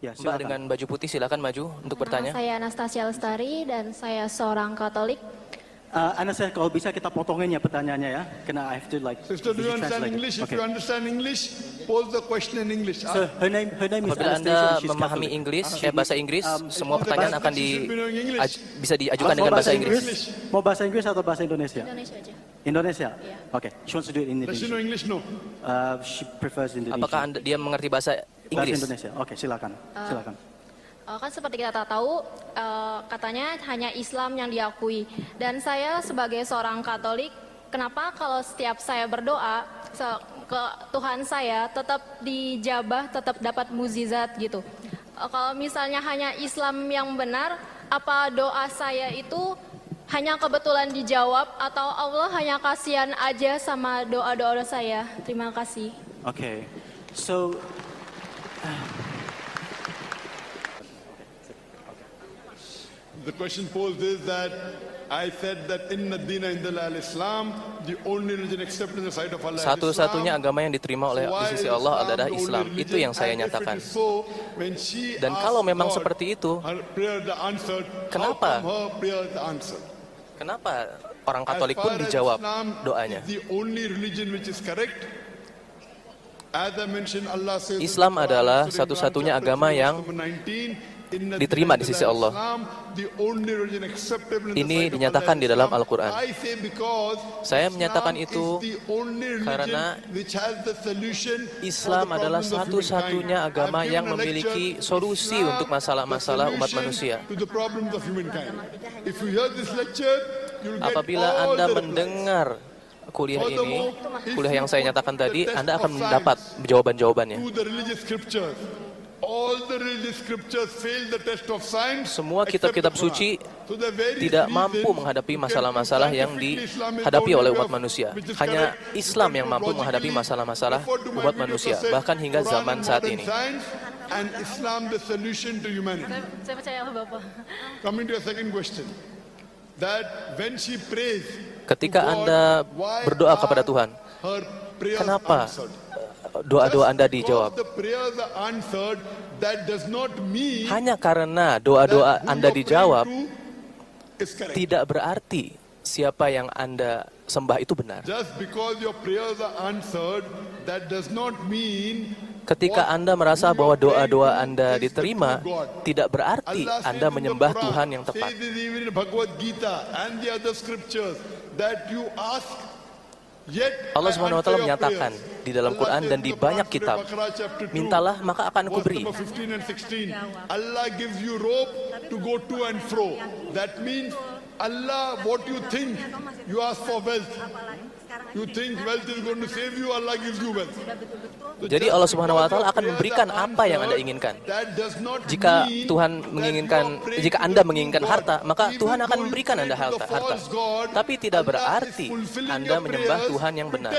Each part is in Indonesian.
Ya, Mbak silakan. dengan baju putih silakan maju untuk bertanya. Saya Anastasia Lestari dan saya seorang Katolik. Anastasia, kalau bisa kita potongin ya pertanyaannya ya, karena I have to like. Sister, do you understand translate it. English? If Okay. you understand English, pose the question in English. So her name is Apabila Anastasia. Anda She's memahami Catholic. Inggris, bahasa Inggris, semua pertanyaan akan bisa diajukan Mau dengan bahasa Inggris. Mau bahasa Inggris atau bahasa Indonesia? Indonesia aja. Indonesia. Iya. Okay. She wants to do it in Does she know Indonesia. English? No. She prefers Indonesia. Apakah dia mengerti bahasa Bahasa Inggris? Indonesia. Oke, silakan. Silakan. Kan seperti kita tahu, katanya hanya Islam yang diakui. Dan saya sebagai seorang Katolik, kenapa kalau setiap saya berdoa ke Tuhan saya tetap dijabah, tetap dapat mukjizat gitu. Kalau misalnya hanya Islam yang benar, apa doa saya itu hanya kebetulan dijawab atau Allah hanya kasihan aja sama doa-doa saya? Terima kasih. Okay. So The question posed is that I said that inna dina indal al-Islam, the only religion accepted in the sight of Allah is Satu-satunya Islam. agama yang diterima oleh di sisi Allah adalah Islam. Itu yang saya nyatakan. Dan kalau memang seperti itu, kenapa? Kenapa orang Katolik pun dijawab doanya? Islam adalah satu-satunya agama yang diterima di sisi Allah. Ini dinyatakan di dalam Al-Quran. Saya menyatakan itu karena Islam adalah satu-satunya agama yang memiliki solusi untuk masalah-masalah umat manusia. Apabila Anda mendengar kuliah ini, kuliah yang saya nyatakan tadi, Anda akan mendapat jawaban-jawabannya. Semua kitab-kitab suci tidak mampu menghadapi masalah-masalah yang dihadapi oleh umat manusia. Hanya Islam yang mampu menghadapi masalah-masalah umat manusia, bahkan hingga zaman saat ini. Saya percaya Bapak. Coming to a second question, that when she prays, Ketika Anda berdoa kepada Tuhan, kenapa doa-doa Anda dijawab? Hanya karena doa-doa Anda dijawab, tidak berarti siapa yang Anda sembah itu benar. Ketika Anda merasa bahwa doa-doa Anda diterima, tidak berarti Anda menyembah Tuhan yang tepat. Allah Subhanahu wa taala menyatakan di dalam Quran dan di banyak kitab, mintalah maka akan aku beri. Allah gives you rope to go to and fro. That means Allah, what you think, you ask for wealth. You think wealth is going to save you, Allah gives you wealth. Jadi Allah Subhanahu wa taala akan memberikan apa yang Anda inginkan. Jika jika Anda menginginkan harta, maka Tuhan akan memberikan Anda harta. Tapi tidak berarti Anda menyembah Tuhan yang benar.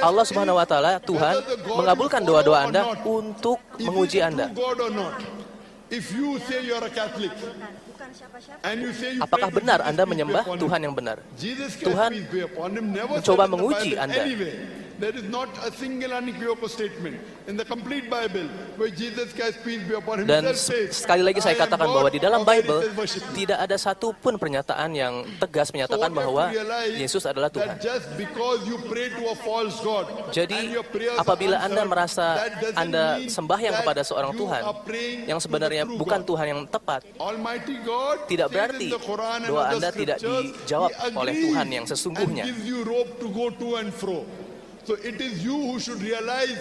Allah Subhanahu wa taala, Tuhan, mengabulkan doa-doa Anda untuk menguji Anda. Apakah benar Anda menyembah Tuhan yang benar? Tuhan mencoba menguji Anda. There is not a single unequivocal statement in the complete Bible where Jesus Christ, peace be upon him, Dan says, sekali lagi saya "I am katakan God, bahwa di dalam all Bible that is worship me." tidak ada satupun pernyataan yang tegas menyatakan bahwa Yesus adalah Tuhan. That just because you pray to a false God, Jadi and your prayers are apabila Anda answered, merasa that doesn't Anda mean sembahyang that kepada seorang you Tuhan are praying yang to the sebenarnya true bukan God. Tuhan yang tepat, Almighty God tidak says berarti in the Quran and doa other Anda tidak scriptures, dijawab He oleh agrees Tuhan yang sesungguhnya. and gives you rope to go to and fro. So it is you who should realize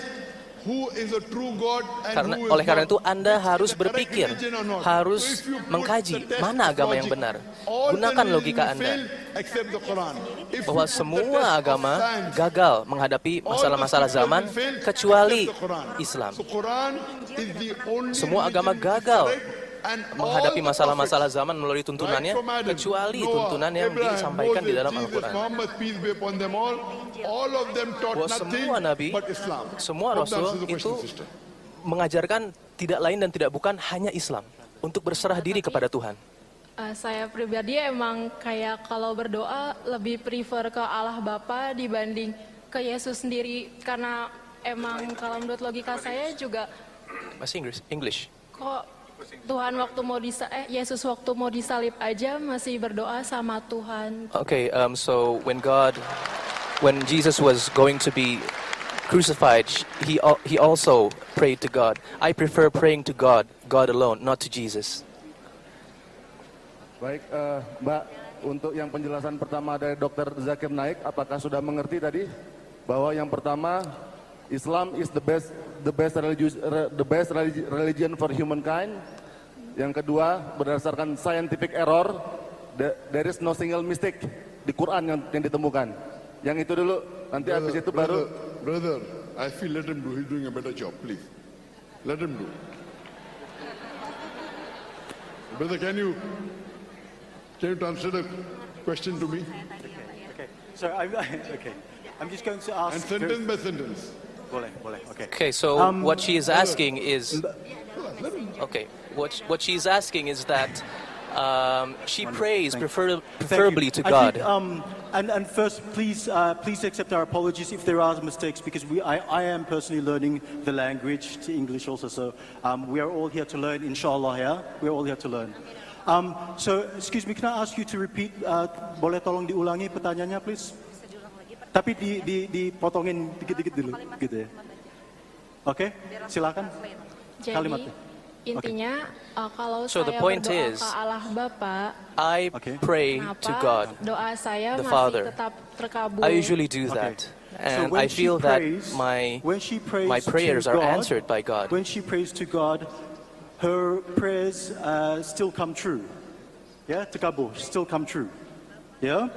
who is a true God and who is Oleh karena not. itu Anda harus The correct berpikir, religion or not. harus So if you put mengkaji the test mana of agama yang logic, benar. all the Gunakan religions logika will Anda fail except the Quran. If bahwa you put the semua test of agama science, gagal menghadapi all the masalah-masalah scriptures zaman will fail kecuali except the Quran. Islam. So Quran is the only Semua agama religion which is gagal correct, and menghadapi all the masalah-masalah prophets, zaman melalui tuntunannya right from Adam, kecuali Noah, tuntunan yang Abraham, disampaikan di Moses, dalam Jesus, Al-Quran. Muhammad, peace be upon them all of them taught Bahwa nothing semua nabi, but Islam. semua Hope that rasul answers the itu question, sister. mengajarkan tidak lain dan tidak bukan hanya Islam untuk berserah diri kepada Tuhan. Saya pribadi emang kayak kalau berdoa lebih prefer ke Allah Bapa dibanding ke Yesus sendiri, karena emang kalau menurut logika saya juga Masih English. kok Tuhan waktu mau Yesus waktu mau disalib aja masih berdoa sama Tuhan. Okay, so when Jesus was going to be crucified, he also prayed to God. I prefer praying to God alone, not to Jesus. Baik, Mbak, untuk yang penjelasan pertama dari Dr. Zakir Naik, apakah sudah mengerti tadi bahwa yang pertama Islam is the best religion for humankind. Yang kedua, berdasarkan scientific error, there is no single mistake di Quran yang ditemukan. Yang itu dulu, nanti habis itu baru. Brother, I feel let him do. He's doing a better job, please. Let him do. Brother, can you translate the question to me? Okay. So I'm just going to ask. And sentence by sentence. Boleh. Okay. Okay, so what she is asking is, what she is asking is that she prays preferably to I God. think, and first, please accept our apologies if there are mistakes, because I am personally learning the language, to English also. So we are all here to learn, inshallah. Yeah, we are all here to learn. So excuse me, can I ask you to repeat? Boleh tolong diulangi pertanyaannya, please? Tapi dipotongin dikit-dikit dulu, gitu ya. Oke, silakan. Jadi Kalimatnya. intinya kalau So the saya point berdoa is, ke Allah Bapa, I pray kenapa to God. doa saya the masih Father. tetap terkabul? I usually do that. And I feel that my prayers are answered by God. When she prays to God, her prayers still come true. Yeah, terkabul, still come true. Yeah?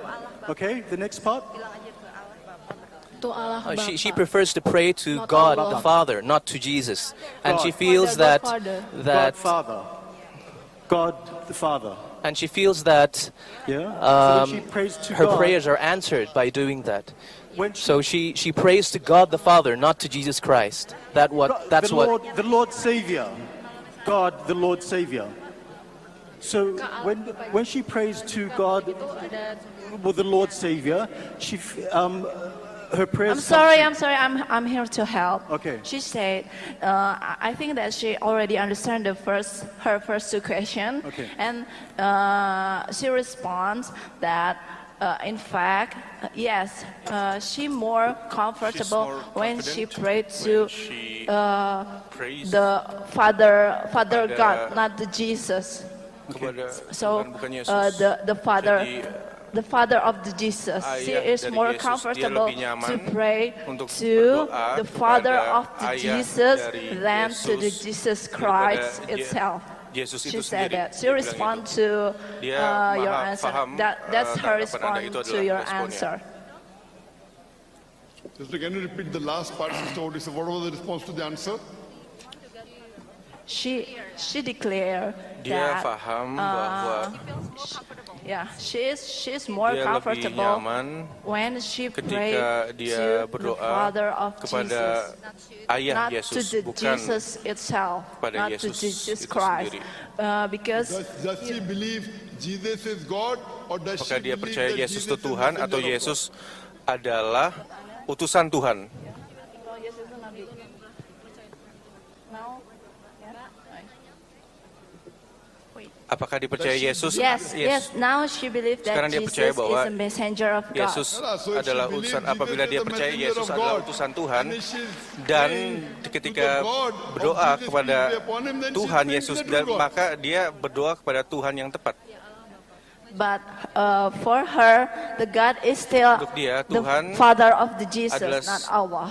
Okay, the next part. To Allah Bapa. She prefers to pray to Not God Allah. the Father, not to Jesus. And she God. feels God that Father. God the Father. and she feels that Yeah. So when she prays to her God, prayers are answered by doing that. when So she prays to God the Father, not to Jesus Christ. That's the Lord Savior, God the Lord Savior. So when she prays to God, Itu ada with the Lord Savior, her prayers. I'm sorry. I'm here to help. Okay. She said, I think that she already understand her first two question, Okay. and she responds that. In fact, yes, she more comfortable when she prayed to the Father God, not the Jesus. So the Father of the Jesus. She is more comfortable to pray to the Father of the Jesus than to the Jesus Christ itself. She said that. She responded to your answer. That's her response to your answer. Sister, can you repeat the last part, Sister Odessa? What was the response to the answer? She declared Dia that paham bahwa she's more dia lebih comfortable nyaman when she prayed ketika dia to the berdoa Father of kepada Jesus, ayah not to Yesus, the bukan Jesus itself, kepada not to Yesus Jesus itu Christ, sendiri. because Does she believe Jesus is God, or does Apakah she dia believe percaya that Yesus Jesus itu is Tuhan messenger atau of God? Yesus adalah utusan Tuhan? Apakah dipercaya Yesus? Yes. Now she believes that Sekarang dia Jesus percaya is bahwa a messenger of God. Yesus So if she adalah believes utusan. Jesus Apabila is dia the percaya messenger Yesus of adalah God, utusan Tuhan, and she's dan praying ketika to the God of berdoa Jesus kepada be upon him, then she's Tuhan praying to Yesus, the dan true God. maka dia berdoa kepada Tuhan yang tepat. But for her, the God is still Untuk dia, the Tuhan Father of the Jesus, adalah not Allah.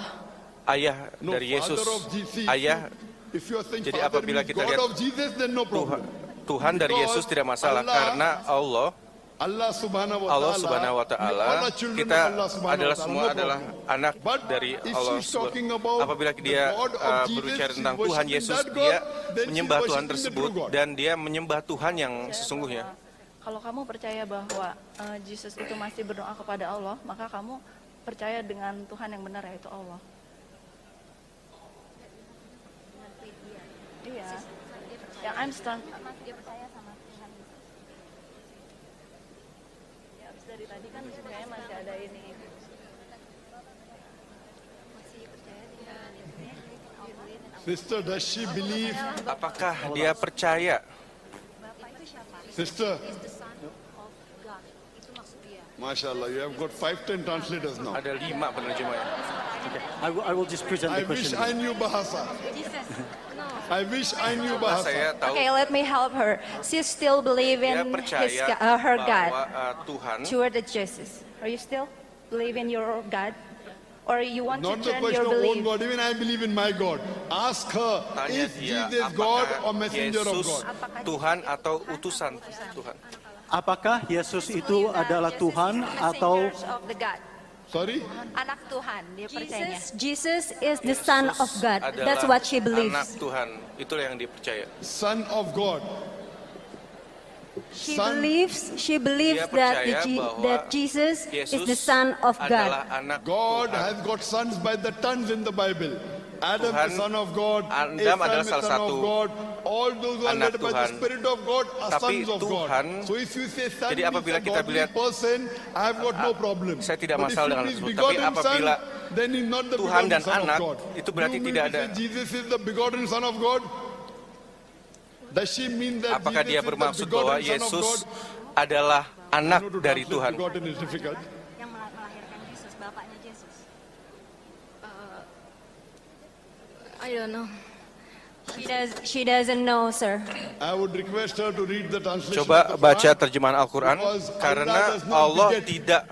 Ayah No, dari Yesus, Father of Jesus. ayah If you are saying Jadi Father apabila means kita God lihat of Jesus, then no problem. Tuhan dari Yesus tidak masalah, Allah- karena Allah subhanahu Allah wa Subhanahu wa ta'ala, we Taala, all are children kita of Allah subhanahu adalah wa ta'ala, semua no adalah problem. anak But dari if Allah. she's talking about Apabila the dia God of Jesus, berbicara she's tentang Tuhan worshiping Yesus, that God, dia then she's menyembah Tuhan worshiping the tersebut true God. dan dia menyembah Tuhan yang sesungguhnya. Kalau kamu percaya bahwa Jesus itu masih berdoa kepada Allah, maka kamu percaya dengan Tuhan yang benar, yaitu Allah. Iya. Yang understand. Ya, habis dari tadi kan sebenarnya masih ada ini. masih percaya dengan Sister, does she believe? Apakah dia percaya? Sister. MashaAllah, you have got 5-10 translators now. Ada 5 penerjemahnya. I will just present I the wish question. I knew Bahasa. I wish I knew Bahasa. Saya tahu Okay, let me help her. She still believe dia in percaya her God, bahwa Tuhan, toward the Jesus. Are you still believe in your God? Or you want Not to the turn question your of own belief? God, even I believe in my God. Ask her, tanya is dia Jesus God or apakah messenger of Yesus God? Tuhan atau utusan Tuhan. Apakah Yesus itu adalah Tuhan atau Messengers of the God. Sorry? Anak Tuhan, dia percaya. Jesus is the Son of God. Adalah That's what she anak believes. Tuhan. Itulah yang dipercaya. Son of God. She Son- believes Dia that percaya bahwa that Jesus is Yesus the Son of adalah God. anak God Tuhan. has got sons by the tons in the Bible. Adam Tuhan, is son of God, Adam Abraham adalah is salah son of satu God, all those who are anak led by the Tuhan. Spirit of God are Tapi sons of Tuhan, God. So if you say son jadi means apabila a kita godly melihat- person, I have got no problem. Saya tidak But masalah if dengan it is tersebut. Tapi begotten apabila son, then he's not the Tuhan begotten dan son anak, of God. itu berarti You mean tidak to ada. say Jesus is the begotten son of God? Does she mean that Apakah dia Jesus is bermaksud the bahwa begotten son of God? Yesus adalah anak I know to dari translate Tuhan? Begotten is difficult. Yang melahirkan Yesus, bapaknya Yesus. I don't know. She doesn't know, sir. I would request her to read the translation Coba of the baca Quran. terjemahan Al-Quran, Because karena Allah does not Allah beget. tidak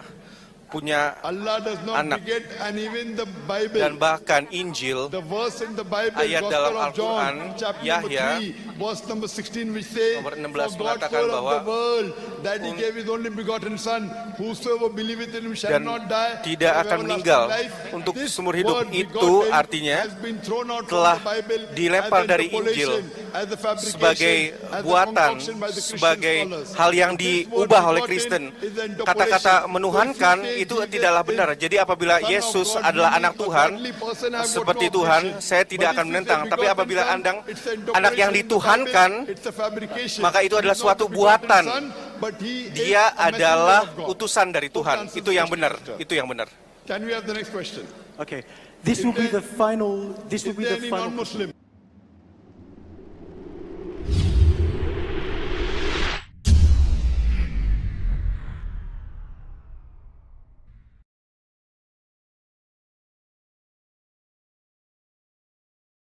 punya, Allah does not anak. beget, and even the Bible, dan bahkan Injil, the verse in the Bible, ayat Gospel dalam of John, Al-Quran, chapter Yahya, number 3, verse number 16, which says, nomor 16 For God mengatakan so loved bahwa the world that He gave His only begotten Son, whosoever believeth in Him shall dan not die, tidak but have akan everlasting meninggal life. untuk This seumur hidup. word Itu begotten artinya has been thrown out from telah the Bible dilempar as dari interpolation, Injil as a fabrication, sebagai as a buatan, concoction by the Christian sebagai scholars. hal yang This word diubah oleh begotten Kristen. is the interpolation. Kata-kata So if you menuhankan say itu Jesus tidaklah is benar. Jadi apabila Son of Yesus God, adalah meaning anak a Tuhan, godly person, I've got seperti no Tuhan, objection. saya tidak But akan if you menentang. say Tapi begotten apabila son, andang it's an anak yang interpolation in the dituhankan, Bible, it's a fabrication. maka itu adalah He's not suatu the begotten buatan. son, but he is Dia a messenger adalah of God. utusan dari Tuhan. Hope that Itu yang answers benar. the question. Itu yang benar. Can we have the next question? okay? This will be the final. This will Is be there the any final. non-Muslim?